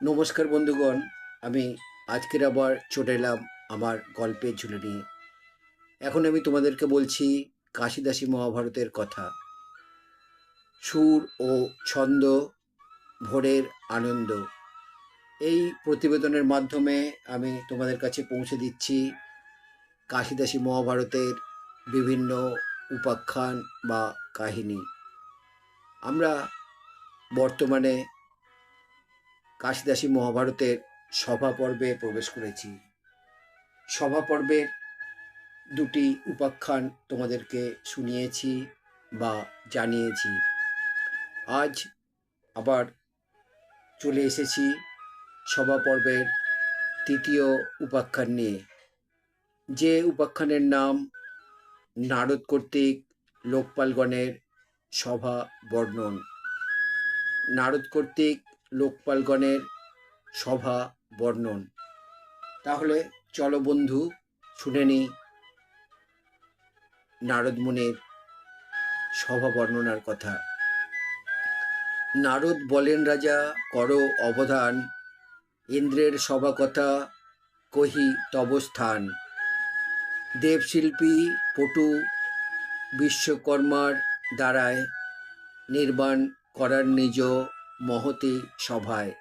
নমস্কার বন্ধুগণ। আমি আজকের আবার চলে এলাম আমার গল্পের ঝুলি নিয়ে। এখন আমি তোমাদেরকে বলছি কাশিদাসী মহাভারতের কথা। সুর ও ছন্দ, ভোরের আনন্দ, এই প্রতিবেদনের মাধ্যমে আমি তোমাদের কাছে পৌঁছে দিচ্ছি কাশিদাসী মহাভারতের বিভিন্ন উপাখ্যান বা কাহিনী। আমরা বর্তমানে কাশিদাসী মহাভারতের সভা পর্বে প্রবেশ করেছি। সভা পর্বের দুটি উপাখ্যান তোমাদেরকে শুনিয়েছি বা জানিয়েছি। আজ আবার চলে এসেছি সভা পর্বের তৃতীয় উপাখ্যান নিয়ে, যে উপাখ্যানের নাম নারদ কর্তৃক লোকপালগণের সভা বর্ণন। নারদ কর্তৃক লোকপালগণের সভা বর্ণন। তাহলে চলো বন্ধু, শুনে নিই নারদ মুনির সভা বর্ণনার কথা। নারদ বলেন, রাজা করো অবধান, ইন্দ্রের সভা কথা কহি তব স্থান। দেবশিল্পী পটু বিশ্বকর্মার দ্বারায় নির্মাণ করার নিজ মহতি সভায়।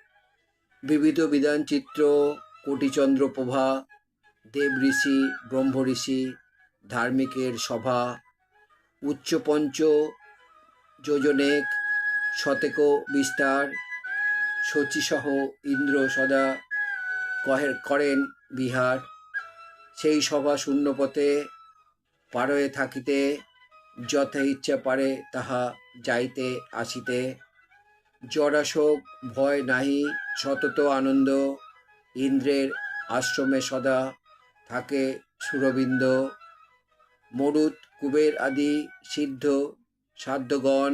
বিবিধ বিধানচিত্র কোটিচন্দ্র প্রভা, দেব ঋষি ব্রহ্ম ঋষি ধার্মিকের সভা। উচ্চ পঞ্চ যোজনেক শতেক বিস্তার, শচীসহ ইন্দ্র সদা করেন বিহার। সেই সভা শূন্যপথে পারয়ে থাকিতে, যথা ইচ্ছা পারে তাহা যাইতে আসিতে। জরাশোক ভয় নাহি, সতত আনন্দ, ইন্দ্রের আশ্রমে সদা থাকে সুরবিন্দ। মরুত কুবের আদি সিদ্ধ সাধ্যগণ,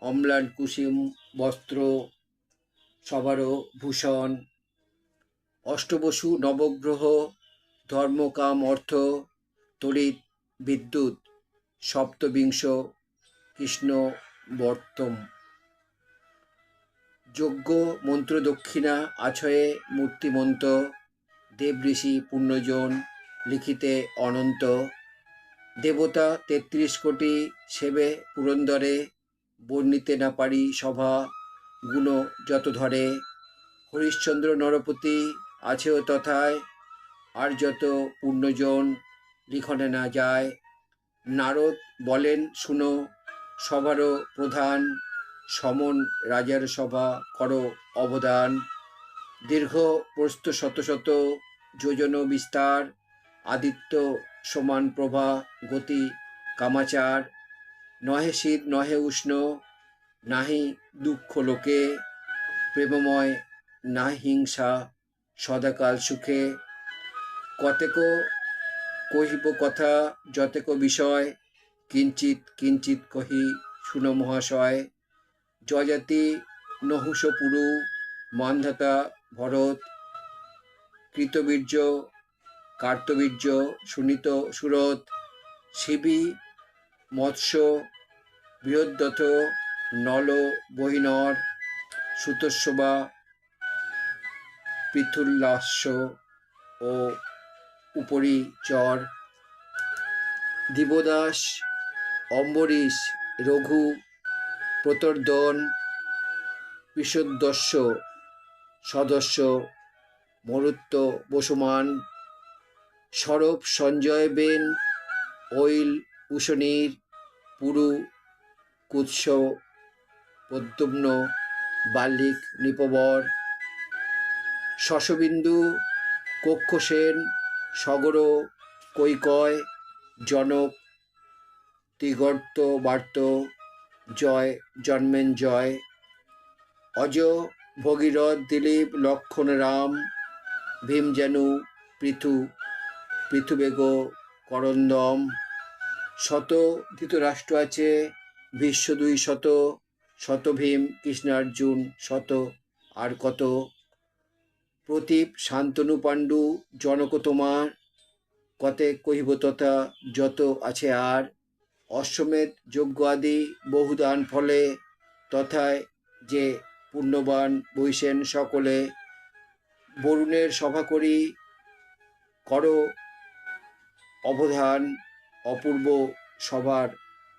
অম্লান কুসুম বস্ত্র সবারও ভূষণ। অষ্টবসু নবগ্রহ ধর্মকাম অর্থ, তড়িৎ বিদ্যুৎ সপ্তবিংশ কৃষ্ণ বর্তম। যজ্ঞ মন্ত্র দক্ষিণা আছয়ে মূর্তিমন্ত, দেব ঋষি পুণ্যজন লিখিতে অনন্ত। দেবতা ৩৩ কোটি সেবে পুরন্দরে, বর্ণিতে না পারি সভা গুণ যত ধরে। হরিশ্চন্দ্র নরপতি আছেও তথায়, আর যত পুণ্যজন লিখনে না যায়। নারদ বলেন শুনো সভারও প্রধান, সমন রাজার সভা করো অবদান। দীর্ঘ প্রস্থ শত শত যোজন বিস্তার, আদিত্য সমান প্রভা গতি কামাচার। নহে শীত নহে উষ্ণ, নাহি দুঃখ লোকে, প্রেমময় না হিংসা সদাকাল সুখে। কতেক কহিব কথা যতেক বিষয়, কিঞ্চিত কিঞ্চিত কহি শুনো মহাশয়। যজাতি নহুষ পুরু মান্ধাতা ভরত, কৃতবীর্য কার্তবীর্য শুনিত সুরত। শিবি মৎস্য বৃহদ্রথ নল বহিনর, সুতস্যবা পৃথুল্লাস্য ও উপরি চর। দিবদাস অম্বরীশ রঘু প্রতর্দন, পিষোদ্দস্য সদস্য মরুত্ব বসুমান। সরব সঞ্জয় বেন ঐল উশনীর, পুরু কুৎস প্রদ্যুম্ন বাল্লিক নৃপবর। শশবিন্দু কক্ষসেন সগর কৈকয়, জনক ত্রিগর্ত বার্ত জয় জন্মেঞ্জয়। অজ ভগীরথ দিলীপ লক্ষণ রাম, ভীমজেনু পৃথু পৃথুবেগ করন্দম। শত ধৃতরাষ্ট্র আছে ভীষ্ম 200, শত ভীম কৃষ্ণার্জুন শত আর কত। প্রতীপ শান্তনু পাণ্ডু জনক তোমার, কতে কহিব তথা যত আছে আর। অশ্বমেধ যজ্ঞ আদি বহুদান ফলে, তথায় যে পুণ্যবান বৈশেন সকলে। বরুণের সভা করি করো অবধান, অপূর্ব সভার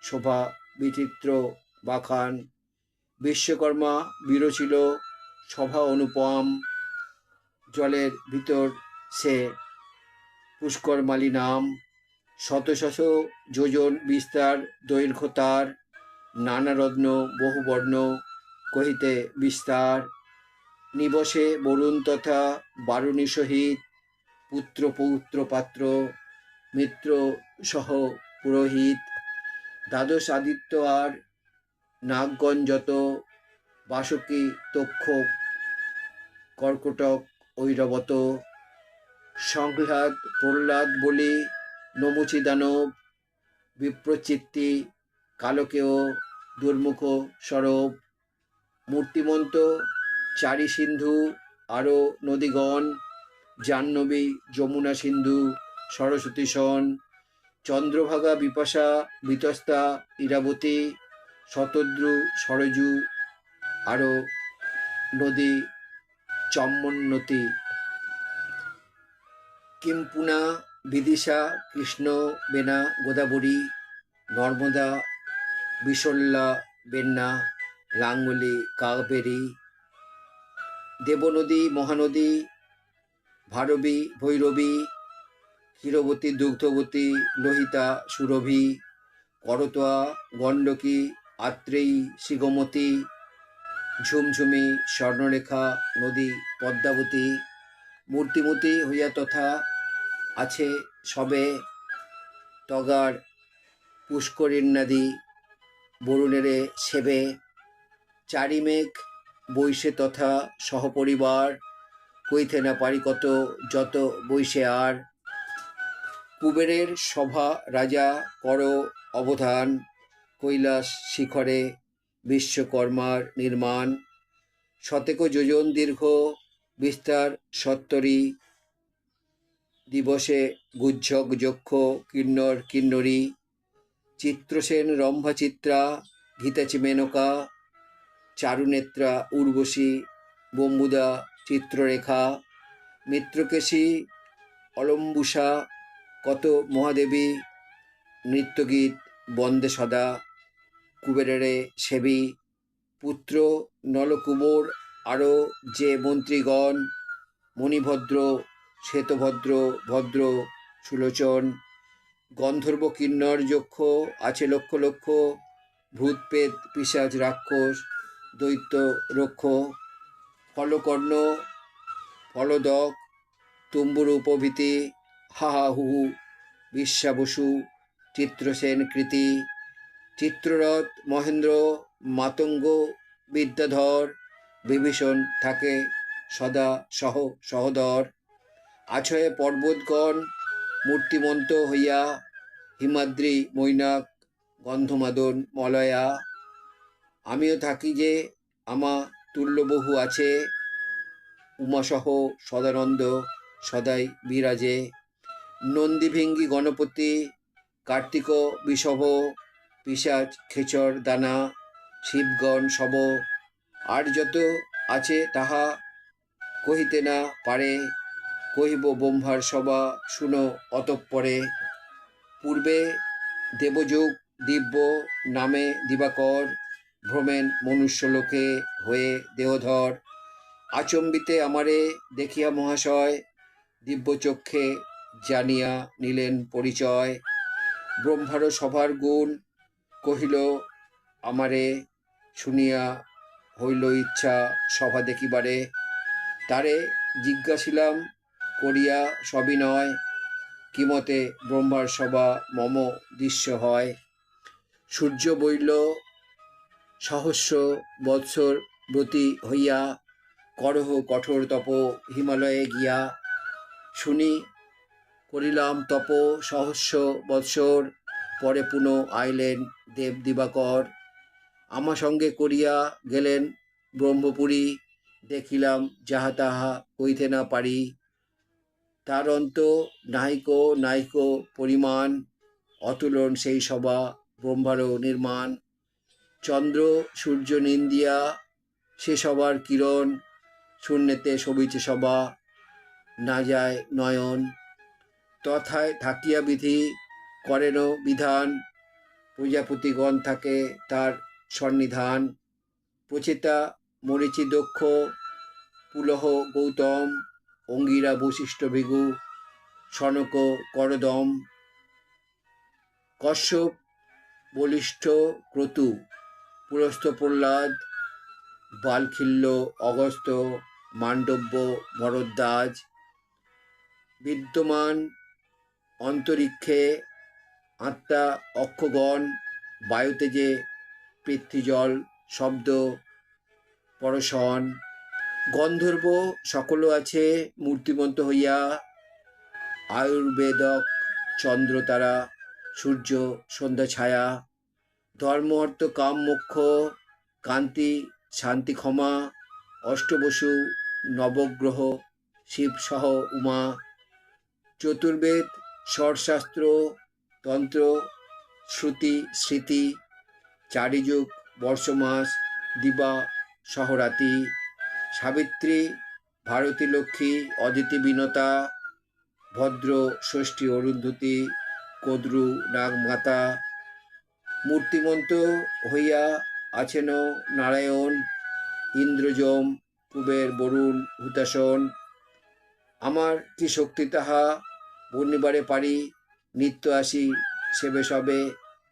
শোভা বিচিত্র বাখান। বিশ্বকর্মা বিরচিল সভা অনুপম, জলের ভিতর সে পুষ্করমালী নাম। শত শত যোজন বিস্তার দৈর্ঘ্য তার, নানা রত্ন বহুবর্ণ কহিতে বিস্তার। নিবসে বরুণ তথা বারুণী সহিত, পুত্র পৌত্র পাত্র মিত্র সহ পুরোহিত। দ্বাদশ আদিত্য আর নাগগণ যত, বাসুকী তক্ষ কর্কটক ঐরবত। সংহ্লাদ প্রহ্লাদ বলি নমুচি দানব, বিপ্রচিত্তি কালকেয় দুর্মুখ সরব। মূর্তিমন্ত চারি সিন্ধু আরও নদীগণ, জাহ্নবী যমুনা সিন্ধু সরস্বতী সন। চন্দ্রভাগা বিপাশা বিতস্তা ইরাবতী, শতদ্রু সরজু আরও নদী চম্মোন্নতি। কিম্পুনা বিদিশা কৃষ্ণ বেনা গোদাবরী, নর্মদা বিশল্যা বেন্না লাঙ্গলি কাবেরী। দেবনদী মহানদী ভারবী ভৈরবী, ক্ষীরবতী দুগ্ধবতী লোহিতা সুরভি। করতোয়া গণ্ডকী আত্রেয়ী শিগমতী, ঝুমঝুমি স্বর্ণরেখা নদী পদ্মাবতী। মূর্তিমতী হইয়া তথা আছে সবে, তগার পুষ্করিণাদি বরুণেরে সেবে। চারি মেঘ বৈশে তথা সহপরিবার, কইতে না পারি কত যত বৈশে আর। কুবেরের সভা রাজা করো অবধান, কৈলাস শিখরে বিশ্বকর্মার নির্মাণ। শতেক যোজন দীর্ঘ বিস্তার সত্তরী, দিবসে গুজ্জক যক্ষ কিন্নর কিন্নরী। চিত্রসেন রম্ভা চিত্রা ঘিতাচি মেনকা, চারুনেত্রা উর্বশী বম্বুদা চিত্ররেখা। মিত্রকেশী অলম্বুষা কত মহাদেবী, নৃত্যগীত বন্দে সদা কুবেরেরে সেবী। পুত্র নলকুবর আরও যে মন্ত্রীগণ, মণিভদ্র শ্বেতভদ্র ভদ্র সুলোচন। গন্ধর্ব কিন্নর যক্ষ আছে লক্ষ লক্ষ, ভূতপ্রেত পিশাচ রাক্ষস দৈত্য রক্ষ। ফলকর্ণ ফলদক তুম্বুরু প্রভৃতি, হাহা হুহু বিশ্বাবসু চিত্রসেন কৃতি। চিত্ররথ মহেন্দ্র মাতঙ্গ বিদ্যাধর, বিভীষণ থাকে সদা সহদর। আছয়ে পর্বতগণ মূর্তিমন্ত হইয়া, হিমাদ্রি মৈনাক গন্ধমাদন মলয়া। আমিও থাকি যে আমা তুল্য বহু আছে, উমাসহ সদানন্দ সদাই বিরাজে। নন্দীভিঙ্গি গণপতি কার্তিক বিষভ, পিশাচ খেচর দানা শিবগণ সব। আর যত আছে তাহা কহিতে না পারে, কহিব ব্রহ্মার সভা শুনো অতঃপরে। পূর্বে দেবযুগ দিব্য নামে দিবাকর, ভ্রমেন মনুষ্যলোকে হয়ে দেহধর। আচম্বিতে আমারে দেখিয়া মহাশয়, দিব্যচক্ষে জানিয়া নিলেন পরিচয়। ব্রহ্মার সভার গুণ কহিল আমারে, শুনিয়া হইল ইচ্ছা সভা দেখিবারে। তারে জিজ্ঞাসিলাম করিয়া সবিনয়, কিমতে ব্রহ্মার সভা মম দৃশ্য হয়। সূর্য বৈল সহস্র বৎসর ব্রতী হইয়া, করহ কঠোর তপ হিমালয়ে গিয়া। শুনি করিলাম তপ সহস্র বৎসর, পরে পুনঃ আইলেন দেব দিবাকর। আমা সঙ্গে করিয়া গেলেন ব্রহ্মপুরী, দেখিলাম যাহা তাহা কইতে না পারি। তার অন্ত নাহিক নাহিক পরিমাণ, অতুলন সেই সভা ব্রহ্মারও নির্মাণ। চন্দ্র সূর্য নিন্দিয়া সে সবার কিরণ, শূন্যেতে শোভিছে সভা না যায় নয়ন। তথায় থাকিয়া বিধি করেন বিধান, প্রজাপতিগণ থাকে তার সন্নিধান। প্রচেতা মরিচি দক্ষ, পুলহ গৌতম, অঙ্গিরা বশিষ্ঠ ভৃগু, সনক করদম। কশ্যপ বলিষ্ঠ ক্রতু, পুলস্ত্য প্রহ্লাদ, বালখিল্য অগস্ত্য, মান্ডব্য ভরদ্বাজ। বিদ্যমান অন্তরিক্ষে আত্মা অক্ষগণ, বায়ুতেজে পৃথ্বীজল শব্দ পরশন। গন্ধর্ব সকল আছে মূর্তিমন্ত হইয়া, আয়ুর্বেদক চন্দ্র তারা, সূর্য সন্ধ্যা ছায়া। ধর্ম অর্থ কাম মোক্ষ, কান্তি শান্তি ক্ষমা, অষ্টবসু নবগ্রহ, শিব সহ উমা। চতুর্বেদ ষড়শাস্ত্র তন্ত্র শ্রুতি স্মৃতি, চারিযুগ বর্ষমাস দিবা সহরাতি। সাবিত্রী ভারতী লক্ষ্মী অদিতি বিনতা, ভদ্র ষষ্ঠী অরুন্ধতী, কদ্রু নাগমাতা। মূর্তিমন্ত হইয়া আছেন নারায়ণ, ইন্দ্রযম কুবের বরুণ হুতাসন। আমার কি শক্তি তাহা বর্ণিবারে পারি, নিত্য আসি সেবে সবে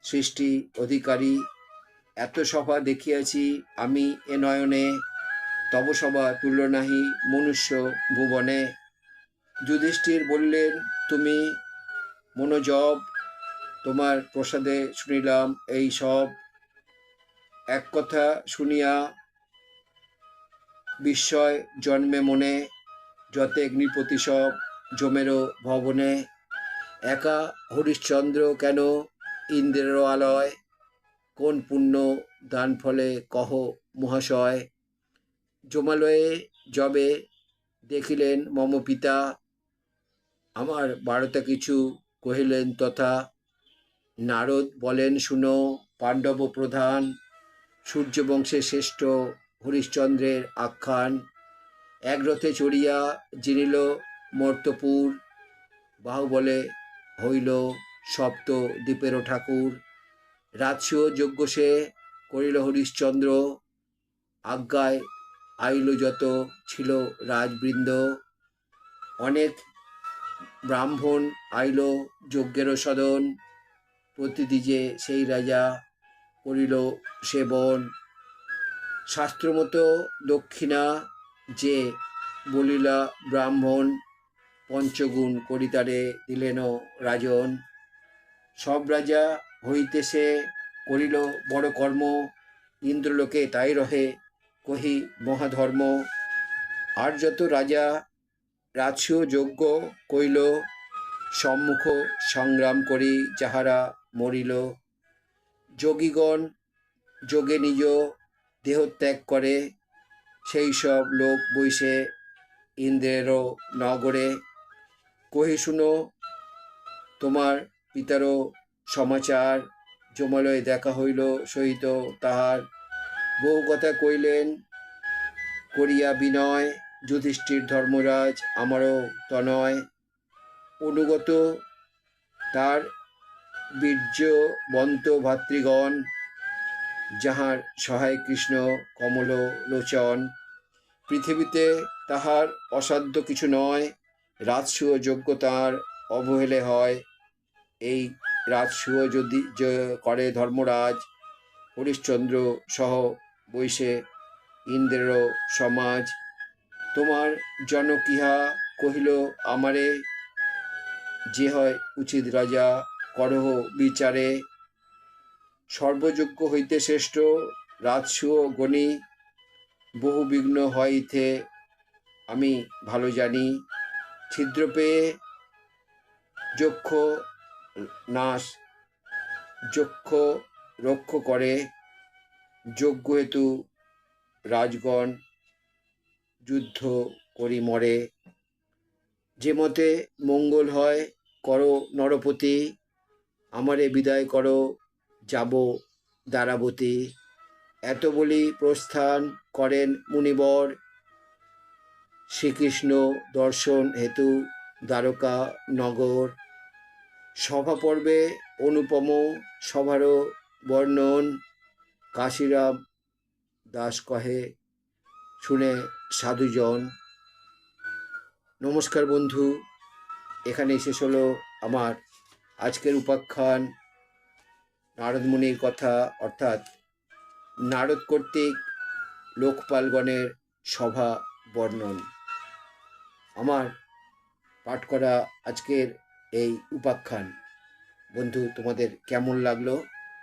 সৃষ্টি অধিকারী। এত সভা দেখিয়াছি আমি এ নয়নে, তব সভা তুল্য নাহি মনুষ্য ভুবনে। যুধিষ্ঠির বললেন তুমি মনোজব, তোমার প্রসাদে শুনিলাম এই সব। এক কথা শুনিয়া বিস্ময় জন্মে মনে, যতেক নৃপতি সব জমেরও ভবনে। একা হরিশ্চন্দ্র কেন ইন্দ্রের আলয়, কোন পুণ্য দান ফলে কহ মহাশয়। জমালয়ে যবে দেখিলেন মম পিতা, আমার বারতা কিছু কহিলেন তথা। নারদ বলেন শুনো পাণ্ডব প্রধান, সূর্যবংশের শ্রেষ্ঠ হরিশ্চন্দ্রের আখ্যান। এক রথে চড়িয়া জিনিল মর্তপুর, বাহুবলে হইল সপ্ত দ্বীপেরও ঠাকুর। রাজসূয় যজ্ঞ সে করিল হরিশ্চন্দ্র, আজ্ঞায় আইল যত ছিল রাজবৃন্দ। অনেক ব্রাহ্মণ আইল যজ্ঞের সদন, প্রতিদিজে সেই রাজা করিল সেবন। শাস্ত্রমতো দক্ষিণা যে বলিলা ব্রাহ্মণ, পঞ্চগুণ করিতারে দিলেন রাজন। সব রাজা হইতে সে করিল বড় কর্ম, ইন্দ্রলোকে তাই রহে কহি মহাধর্ম। আর যত রাজা রাজসূয় যজ্ঞ কইল, সম্মুখ সংগ্রাম করি যাহারা মরিল। যোগীগণ যোগে নিজ দেহ ত্যাগ করে, সেই সব লোক বৈশে ইন্দ্রেরও নগরে। কহি শুনো তোমার পিতারও সমাচার, জমালয়ে দেখা হইল সহিত তাহার। বহু কথা কইলেন করিয়া বিনয়, যুধিষ্ঠির ধর্মরাজ আমারও তনয়। অনুগত তার বীর্যবন্ত ভাতৃগণ, যাহার সহায় কৃষ্ণ কমল লোচন। পৃথিবীতে তাহার অসাধ্য কিছু নয়, রাজসূয় যজ্ঞ তাঁর অবহেলে হয়। এই রাজসূয় যদি করে ধর্মরাজ, হরিশ্চন্দ্র সহ বৈশে ইন্দ্রেরও সমাজ। তোমার জনক ইহা কহিল আমারে, যে হয় উচিত রাজা করহ বিচারে। সর্বযজ্ঞ হইতে শ্রেষ্ঠ রাজসূয় গণী, বহু বিঘ্ন হয় ইথে আমি ভালো জানি। ছিদ্র পেয়ে যক্ষ নাশ, যক্ষ রক্ষ করে, যজ্ঞ হেতু রাজগণ যুদ্ধ করি মরে। যে মতে মঙ্গল হয় করো নরপতি, আমারে বিদায় করো যাব দ্বারাবতী। এত বলি প্রস্থান করেন মুনিবর, শ্রীকৃষ্ণ দর্শন হেতু দ্বারকা নগর। সভা পর্বে অনুপম সভারও বর্ণন। কাশিরাম দাস কহে, শুনে সাধুজন। নমস্কার বন্ধু, এখানেই শেষ হলো আমার আজকের উপাখ্যান নারদমুনির কথা, অর্থাৎ নারদ কর্তৃক লোকপালগণের সভা বর্ণন। আমার পাঠ করা আজকের এই উপাখ্যান বন্ধু তোমাদের কেমন লাগলো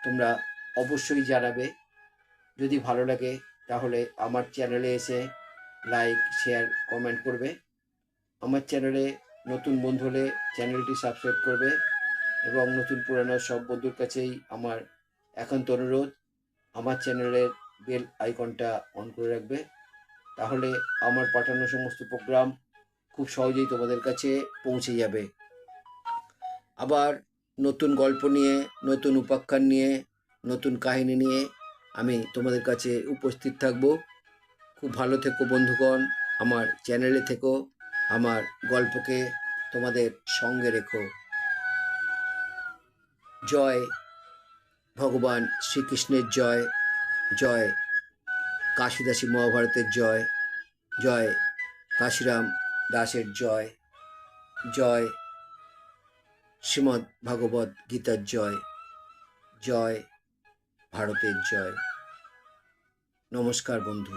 তোমরা অবশ্যই জানাবে। যদি ভালো লাগে তাহলে আমার চ্যানেলে এসে লাইক, শেয়ার, কমেন্ট করবে। আমার চ্যানেলে নতুন বন্ধু হলে চ্যানেলটি সাবস্ক্রাইব করবে এবং নতুন পুরানো সব বন্ধুর কাছেই আমার একান্ত অনুরোধ, আমার চ্যানেলের বেল আইকনটা অন করে রাখবে। তাহলে আমার পাঠানো সমস্ত প্রোগ্রাম খুব সহজেই তোমাদের কাছে পৌঁছে যাবে। আবার নতুন গল্প নিয়ে, নতুন উপাখ্যান নিয়ে, নতুন কাহিনী নিয়ে আমি তোমাদের কাছে উপস্থিত থাকব। খুব ভালো থেকো বন্ধুগণ, আমার চ্যানেলে থেকো, আমার গল্পকে তোমাদের সঙ্গে রেখো। জয় ভগবান শ্রীকৃষ্ণের জয়, জয় কাশীদাসী মহাভারতের জয়, জয় কাশিরাম দাসের জয়, জয় শ্রীমদ্ ভাগবত গীতার জয়, জয় ভারতের জয়। নমস্কার বন্ধু।